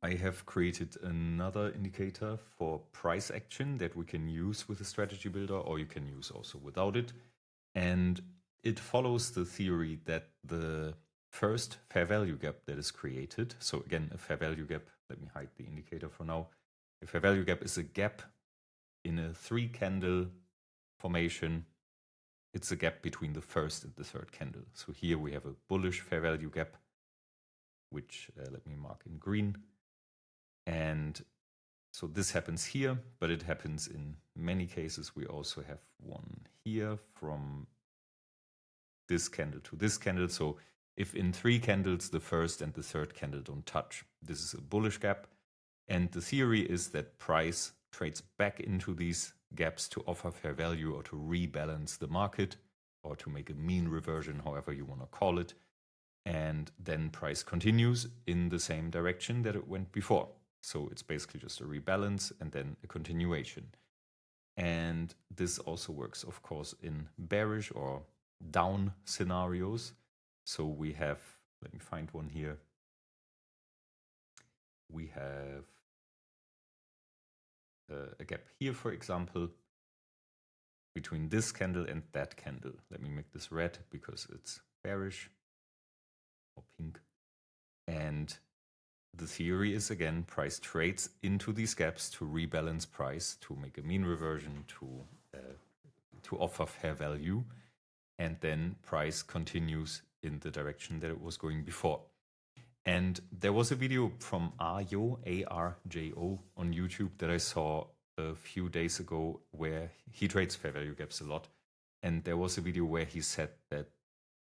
I have created another indicator for price action that we can use with a strategy builder, or you can use also without it. And it follows the theory that the first fair value gap that is created, so again, a fair value gap, let me hide the indicator for now. A fair value gap is a gap in a 3-candle formation. It's a gap between the first and the third candle. So here we have a bullish fair value gap, which let me mark in green. And so this happens here, but it happens in many cases. We also have one here from this candle to this candle. So if in 3 candles, the first and the third candle don't touch, this is a bullish gap. And the theory is that price trades back into these gaps to offer fair value or to rebalance the market or to make a mean reversion, however you want to call it. And then price continues in the same direction that it went before. So it's basically just a rebalance and then a continuation. And this also works, of course, in bearish or down scenarios. So we have, let me find one here. We have a gap here, for example, between this candle and that candle. Let me make this red because it's bearish, or pink. And the theory is, again, price trades into these gaps to rebalance price, to make a mean reversion, to offer fair value, and then price continues in the direction that it was going before. And there was a video from Arjo, A-R-J-O, on YouTube that I saw a few days ago where he trades fair value gaps a lot. And there was a video where he said that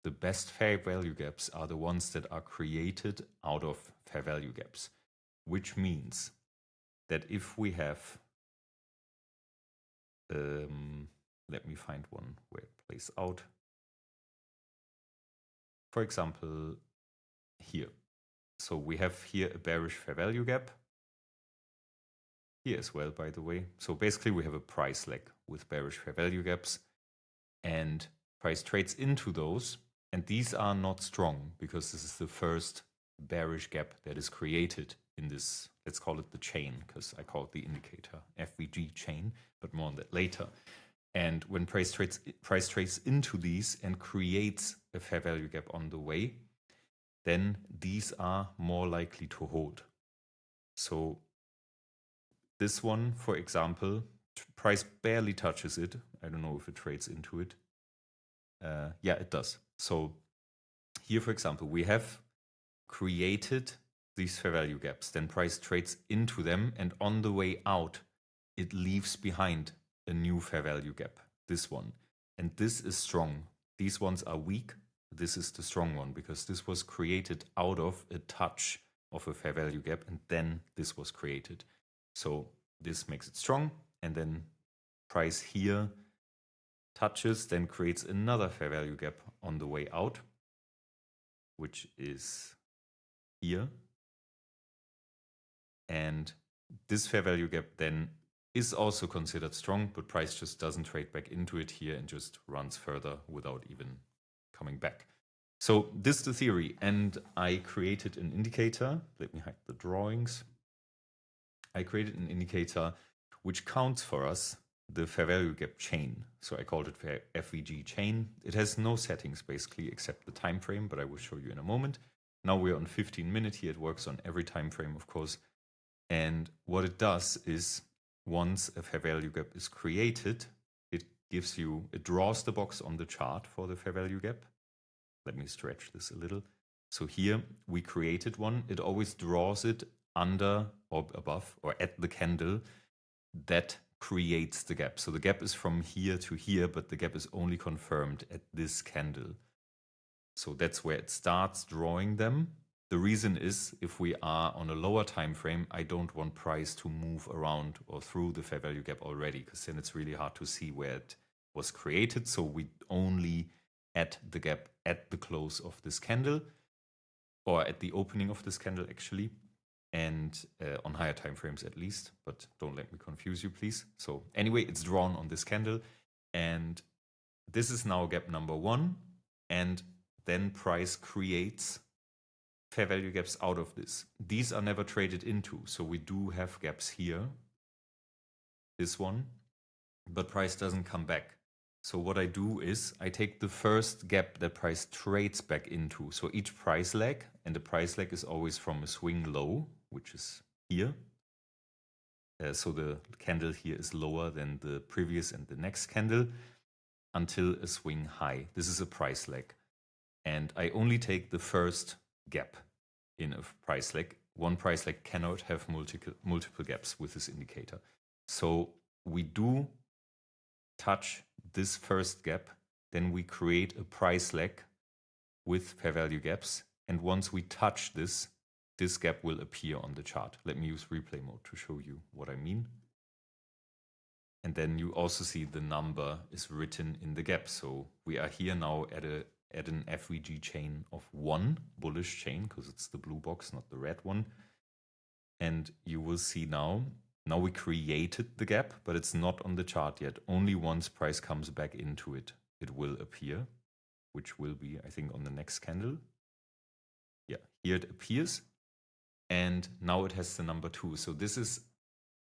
the best fair value gaps are the ones that are created out of fair value gaps, which means that if we have, let me find one where it plays out. For example, here. So we have here a bearish fair value gap. Here as well, by the way. So basically we have a price lag with bearish fair value gaps, and price trades into those. And these are not strong because this is the first bearish gap that is created in this, let's call it the chain, because I call it the indicator FVG chain, but more on that later. And when price trades into these and creates a fair value gap on the way, then these are more likely to hold. So this one, for example, price barely touches it. I don't know if it trades into it. Yeah, it does. So here, for example, we have created these fair value gaps. Then price trades into them, and on the way out, it leaves behind a new fair value gap, this one. And this is strong. These ones are weak. This is the strong one because this was created out of a touch of a fair value gap, and then this was created. So this makes it strong, and then price here touches, then creates another fair value gap on the way out, which is here. And this fair value gap then is also considered strong, but price just doesn't trade back into it here and just runs further without even coming back. So this is the theory, and I created an indicator. Let me hide the drawings. I created an indicator which counts for us the fair value gap chain. So I called it FVG chain. It has no settings basically except the time frame, but I will show you in a moment. Now we're on 15-minute here. It works on every time frame, of course. And what it does is once a fair value gap is created, it draws the box on the chart for the fair value gap. Let me stretch this a little. So here we created one. It always draws it under or above or at the candle that creates the gap. So the gap is from here to here, but the gap is only confirmed at this candle. So that's where it starts drawing them. The reason is if we are on a lower time frame, I don't want price to move around or through the fair value gap already, because then it's really hard to see where it was created. So we only add the gap at the close of this candle, or at the opening of this candle actually, and on higher time frames at least, but don't let me confuse you, please. So anyway, it's drawn on this candle, and this is now gap number 1, and then price creates fair value gaps out of this. These are never traded into, so we do have gaps here, this one, but price doesn't come back. So what I do is I take the first gap that price trades back into. So each price leg, and the price leg is always from a swing low, which is here. So the candle here is lower than the previous and the next candle until a swing high. This is a price leg. And I only take the first gap in a price leg. One price leg cannot have multiple gaps with this indicator. So we do touch this first gap, then we create a price leg with fair value gaps. And once we touch this, this gap will appear on the chart. Let me use replay mode to show you what I mean. And then you also see the number is written in the gap. So we are here now at an FVG chain of 1, bullish chain, because it's the blue box, not the red one. And you will see now we created the gap, but it's not on the chart yet. Only once price comes back into it, it will appear, which will be, I think, on the next candle. Yeah, here it appears. And now it has the number 2. So this is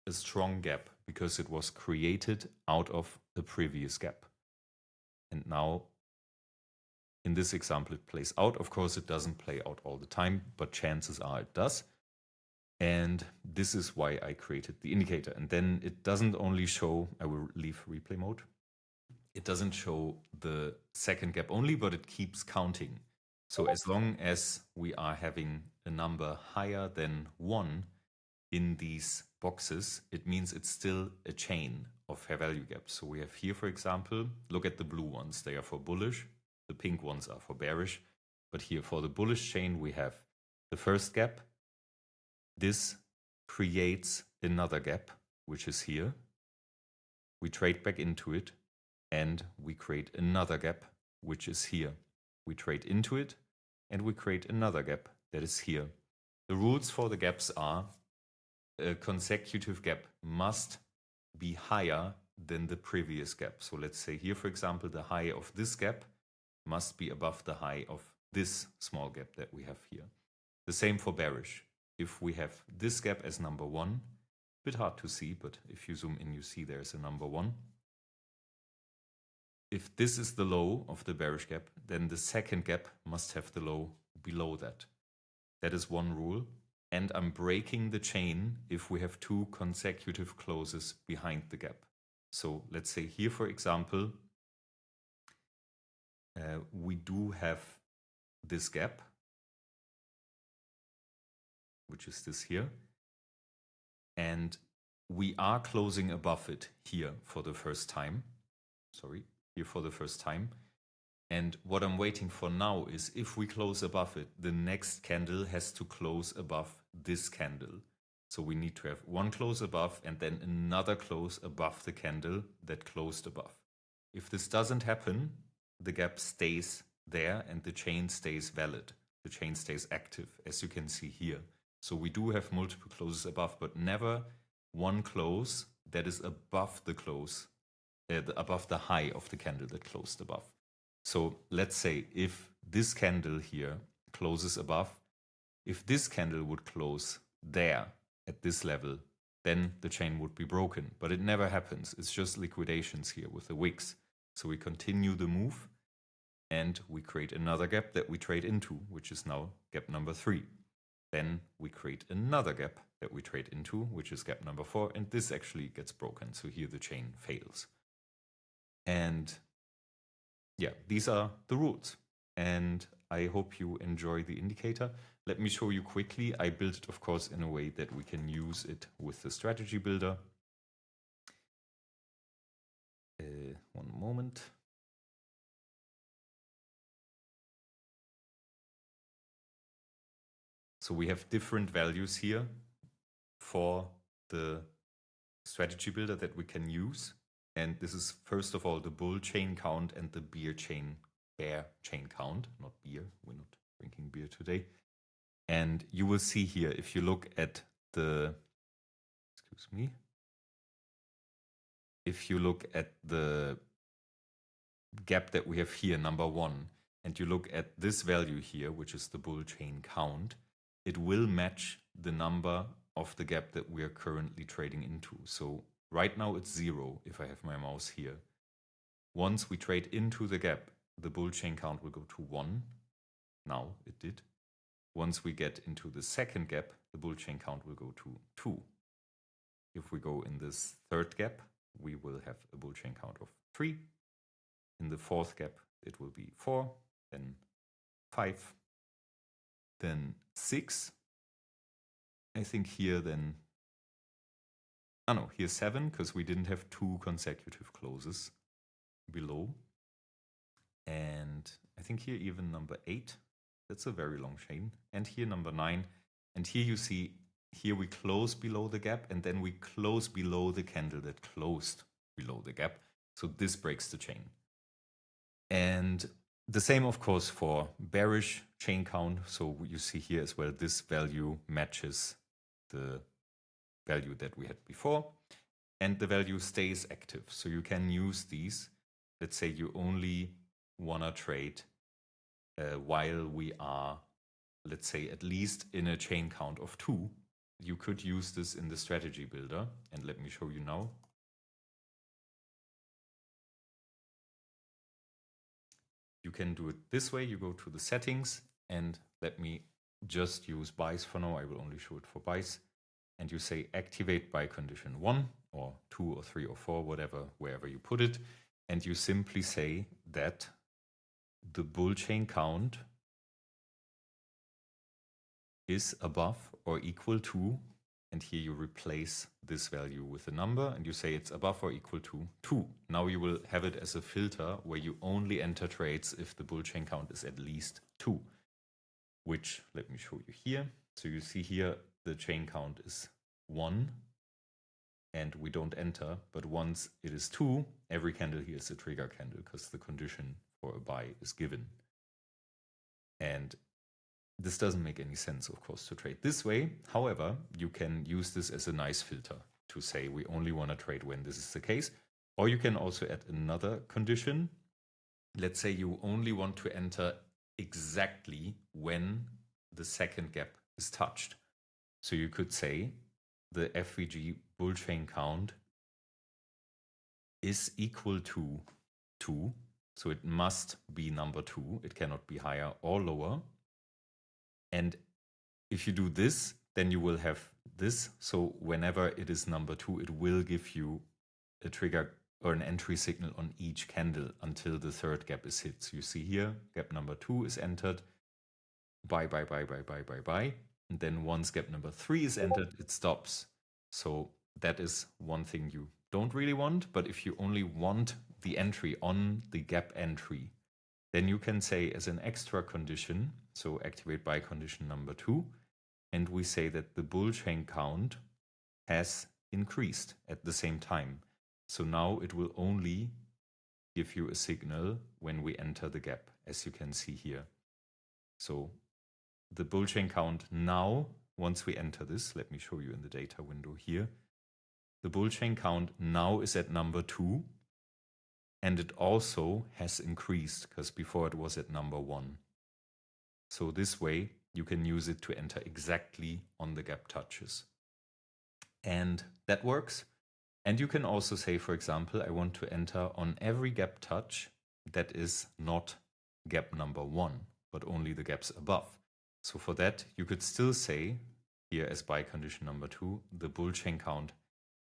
a strong gap because it was created out of the previous gap. And now in this example, it plays out. Of course, it doesn't play out all the time, but chances are it does. And this is why I created the indicator. And then it doesn't only show, I will leave replay mode. It doesn't show the second gap only, but it keeps counting. So as long as we are having a number higher than 1 in these boxes, it means it's still a chain of fair value gaps. So we have here, for example, look at the blue ones. They are for bullish. The pink ones are for bearish. But here for the bullish chain, we have the first gap. This creates another gap, which is here. We trade back into it, and we create another gap, which is here. We trade into it, and we create another gap that is here. The rules for the gaps are a consecutive gap must be higher than the previous gap. So let's say here, for example, the high of this gap must be above the high of this small gap that we have here. The same for bearish. If we have this gap as number 1, a bit hard to see, but if you zoom in, you see there's a number 1. If this is the low of the bearish gap, then the second gap must have the low below that. That is one rule. And I'm breaking the chain if we have 2 consecutive closes behind the gap. So let's say here, for example, we do have this gap, which is this here. And we are closing above it here for the first time. Sorry, here for the first time. And what I'm waiting for now is if we close above it, the next candle has to close above this candle. So we need to have one close above and then another close above the candle that closed above. If this doesn't happen, the gap stays there and the chain stays valid. The chain stays active, as you can see here. So we do have multiple closes above, but never one close that is above the close, above the high of the candle that closed above. So let's say if this candle here closes above, if this candle would close there at this level, then the chain would be broken. But it never happens. It's just liquidations here with the wicks. So we continue the move and we create another gap that we trade into, which is now gap number 3. Then we create another gap that we trade into, which is gap number 4, and this actually gets broken. So here the chain fails. And yeah, these are the rules. And I hope you enjoy the indicator. Let me show you quickly. I built it, of course, in a way that we can use it with the strategy builder. One moment. So we have different values here for the strategy builder that we can use. And this is first of all the bull chain count and the bear chain count, not beer. We're not drinking beer today. And you will see here, if you look at the, excuse me, if you look at the gap that we have here, number 1, and you look at this value here, which is the bull chain count, it will match the number of the gap that we are currently trading into. So right now it's 0 if I have my mouse here. Once we trade into the gap, the bull chain count will go to 1. Now it did. Once we get into the second gap, the bull chain count will go to 2. If we go in this third gap, we will have a bull chain count of 3. In the fourth gap, it will be 4, then 5, then 6. I think here then, no, here's 7 because we didn't have 2 consecutive closes below. And I think here even number 8, that's a very long chain. And here number 9. And here you see, here we close below the gap and then we close below the candle that closed below the gap. So this breaks the chain. And the same, of course, for bearish chain count. So you see here as well, this value matches the value that we had before. And the value stays active. So you can use these. Let's say you only want to trade while we are, let's say, at least in a chain count of 2. You could use this in the strategy builder. And let me show you now. You can do it this way. You go to the settings and let me just use buys for now. I will only show it for buys. And you say activate buy condition 1 or 2 or 3 or 4, whatever, wherever you put it. And you simply say that the bull chain count is above or equal to, and here you replace this value with a number and you say it's above or equal to 2. Now you will have it as a filter where you only enter trades if the bull chain count is at least 2, which let me show you here. So you see here the chain count is 1 and we don't enter, but once it is 2, every candle here is a trigger candle because the condition for a buy is given. And this doesn't make any sense, of course, to trade this way. However, you can use this as a nice filter to say we only want to trade when this is the case. Or you can also add another condition. Let's say you only want to enter exactly when the second gap is touched. So you could say the FVG bull chain count is equal to 2. So it must be number 2. It cannot be higher or lower. And if you do this, then you will have this. So whenever it is number 2, it will give you a trigger or an entry signal on each candle until the third gap is hit. So you see here, gap number 2 is entered. Buy, buy, buy, buy, buy, buy, buy. And then once gap number 3 is entered, it stops. So that is one thing you don't really want. But if you only want the entry on the gap entry, then you can say as an extra condition, so activate buy condition number 2, and we say that the bull chain count has increased at the same time. So now it will only give you a signal when we enter the gap, as you can see here. So the bull chain count now, once we enter this, let me show you in the data window here, the bull chain count now is at number 2. And it also has increased because before it was at number 1. So this way you can use it to enter exactly on the gap touches. And that works. And you can also say, for example, I want to enter on every gap touch that is not gap number 1, but only the gaps above. So for that, you could still say here as buy condition number 2, the bull chain count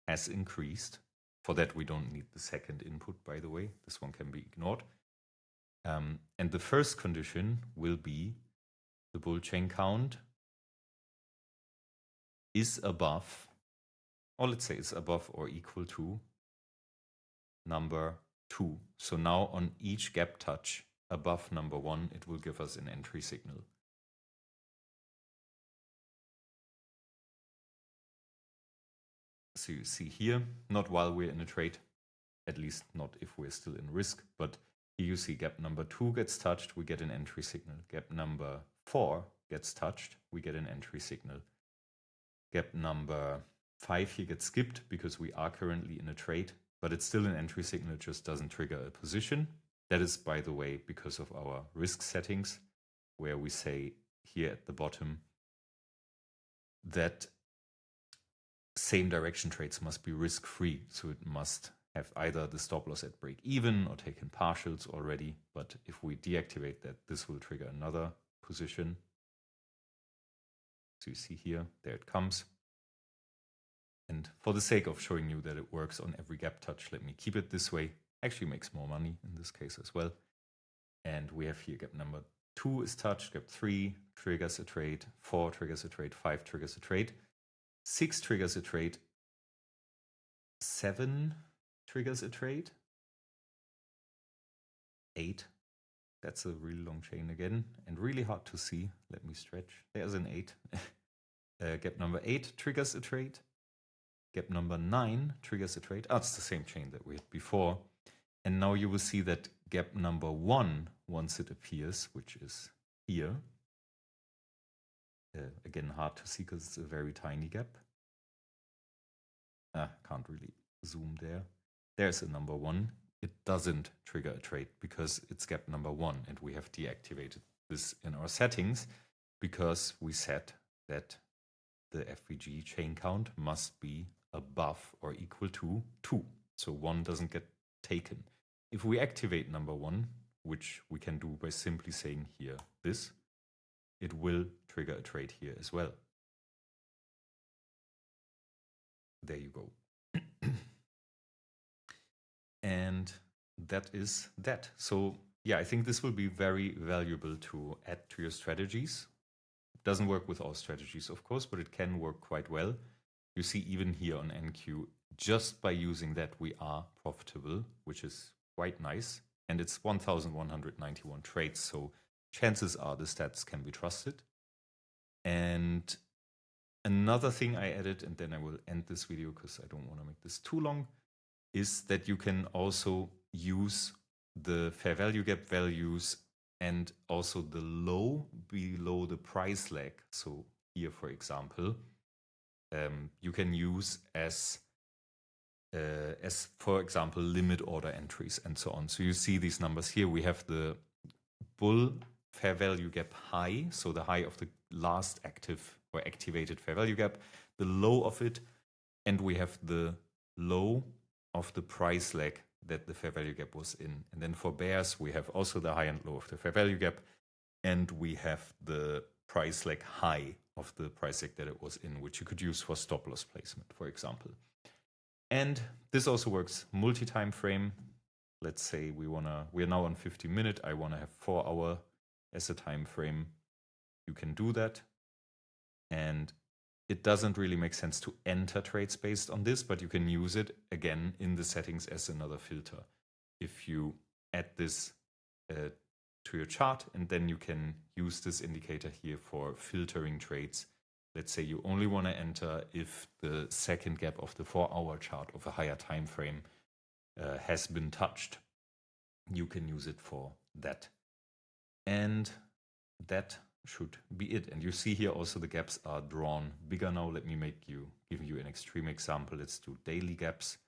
has increased. For that, we don't need the second input, by the way. This one can be ignored. And the first condition will be the bull chain count is above, or let's say it's above or equal to number 2. So now on each gap touch above number 1, it will give us an entry signal. So you see here, not while we're in a trade, at least not if we're still in risk, but here you see gap number 2 gets touched, we get an entry signal. Gap number 4 gets touched, we get an entry signal. Gap number 5 here gets skipped because we are currently in a trade, but it's still an entry signal, it just doesn't trigger a position. That is, by the way, because of our risk settings, where we say here at the bottom that same direction trades must be risk-free. So it must have either the stop loss at break even or taken partials already. But if we deactivate that, this will trigger another position. So you see here, there it comes. And for the sake of showing you that it works on every gap touch, let me keep it this way. Actually makes more money in this case as well. And we have here gap number 2 is touched, gap 3 triggers a trade, 4 triggers a trade, 5 triggers a trade, 6 triggers a trade, 7 triggers a trade, 8. That's a really long chain again and really hard to see. Let me stretch. There's an 8. Gap number 8 triggers a trade. Gap number 9 triggers a trade. Oh, it's the same chain that we had before. And now you will see that gap number 1, once it appears, which is here. Again, hard to see because it's a very tiny gap. Can't really zoom there. There's a number 1. It doesn't trigger a trade because it's gap number 1, and we have deactivated this in our settings because we set that the FVG chain count must be above or equal to 2. So 1 doesn't get taken. If we activate number 1, which we can do by simply saying here this, it will trigger a trade here as well. There you go. And that is that. So yeah, I think this will be very valuable to add to your strategies. It doesn't work with all strategies, of course, but it can work quite well. You see even here on NQ, just by using that, we are profitable, which is quite nice. And it's 1,191 trades, so chances are the stats can be trusted. And another thing I added, and then I will end this video because I don't want to make this too long, is that you can also use the fair value gap values and also the low below the price lag. So here, for example, you can use as for example, limit order entries and so on. So you see these numbers here. We have the bull fair value gap high, so the high of the last active or activated fair value gap, the low of it, and we have the low of the price lag that the fair value gap was in. And then for bears, we have also the high and low of the fair value gap, and we have the price lag high of the price lag that it was in, which you could use for stop loss placement, for example. And this also works multi-time frame. Let's say we're now on 50-minute. I want to have 4 hour as a time frame. You can do that. And it doesn't really make sense to enter trades based on this, but you can use it again in the settings as another filter. If you add this to your chart, and then you can use this indicator here for filtering trades. Let's say you only want to enter if the second gap of the 4-hour chart of a higher time frame has been touched. You can use it for that. And that should be it. And you see here also the gaps are drawn bigger now. Let me give you an extreme example. Let's do daily gaps,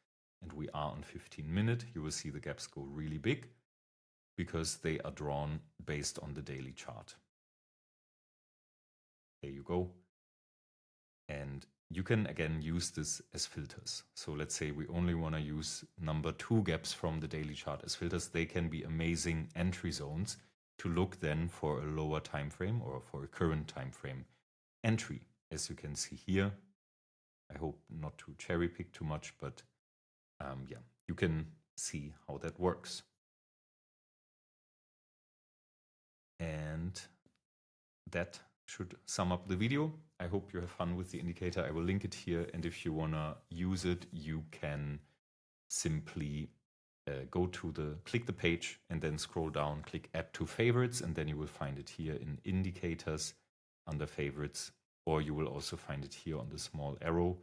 and we are on 15-minute. You will see the gaps go really big because they are drawn based on the daily chart. There you go. And you can again use this as filters. So let's say we only want to use number 2 gaps from the daily chart as filters. They can be amazing entry zones to look then for a lower time frame or for a current time frame entry. As you can see here, I hope not to cherry pick too much, but yeah, you can see how that works. And that should sum up the video. I hope you have fun with the indicator. I will link it here, and if you want to use it, you can simply click the page and then scroll down, click add to favorites, and then you will find it here in indicators under favorites, or you will also find it here on the small arrow.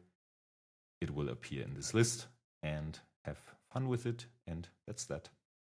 It will appear in this list, and have fun with it, and that's that.